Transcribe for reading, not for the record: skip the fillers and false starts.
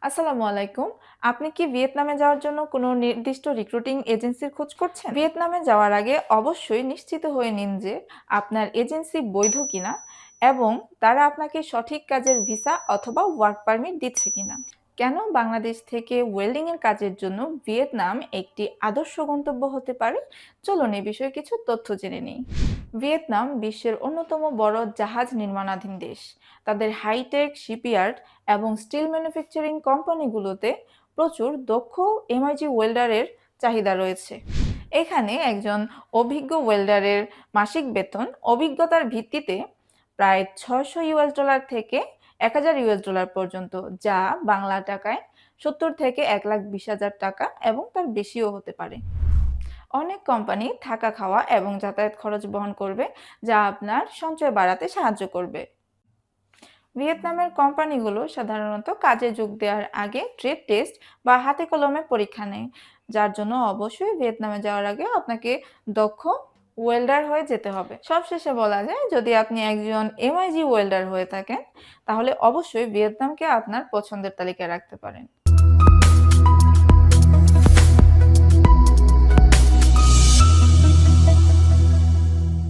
আসসালামু আলাইকুম। আপনি কি ভিয়েতনামে যাওয়ার জন্য কোনো নির্দিষ্ট রিক্রুটিং এজেন্সির খোঁজ করছেন? ভিয়েতনামে যাওয়ার আগে অবশ্যই নিশ্চিত হয়ে নিন যে আপনার এজেন্সি বৈধ কিনা এবং তারা আপনাকে সঠিক কাজের ভিসা অথবা ওয়ার্ক পারমিট দিচ্ছে কিনা। কেন বাংলাদেশ থেকে ওয়েল্ডিং এর কাজের জন্য ভিয়েতনাম একটি আদর্শ গন্তব্য হতে পারে? চলুন এ বিষয়ে কিছু তথ্য জেনে নিই। ভিয়েতনাম বিশ্বের অন্যতম বড় জাহাজ নির্মাণাধীন দেশ। তাদের হাইটেক শিপইয়ার্ড এবং স্টিল ম্যানুফ্যাকচারিং কোম্পানিগুলোতে প্রচুর দক্ষ এমআইজি ওয়েল্ডারের চাহিদা রয়েছে। এখানে একজন অভিজ্ঞ ওয়েল্ডারের মাসিক বেতন অভিজ্ঞতার ভিত্তিতে প্রায় $600 থেকে $1000 পর্যন্ত, যা বাংলা টাকায় 70 থেকে 1,20,000 টাকা এবং তার বেশিও হতে পারে। অনেক কোম্পানি থাকা খাওয়া এবং যাতায়াত খরচ বহন করবে, যা আপনার সঞ্চয় বাড়াতে সাহায্য করবে। ভিয়েতনামের কোম্পানিগুলো সাধারণত কাজে যোগ দেওয়ার আগে ট্রেড টেস্ট বা হাতে কলমে পরীক্ষা নেয়, যার জন্য অবশ্যই ভিয়েতনামে যাওয়ার আগে আপনাকে দক্ষ ওয়েল্ডার হয়ে যেতে হবে। সবশেষে বলা যায়, যদি আপনি একজন এমআইজি ওয়েল্ডার হয়ে থাকেন, তাহলে অবশ্যই ভিয়েতনামকে আপনার পছন্দের তালিকায় রাখতে পারেন।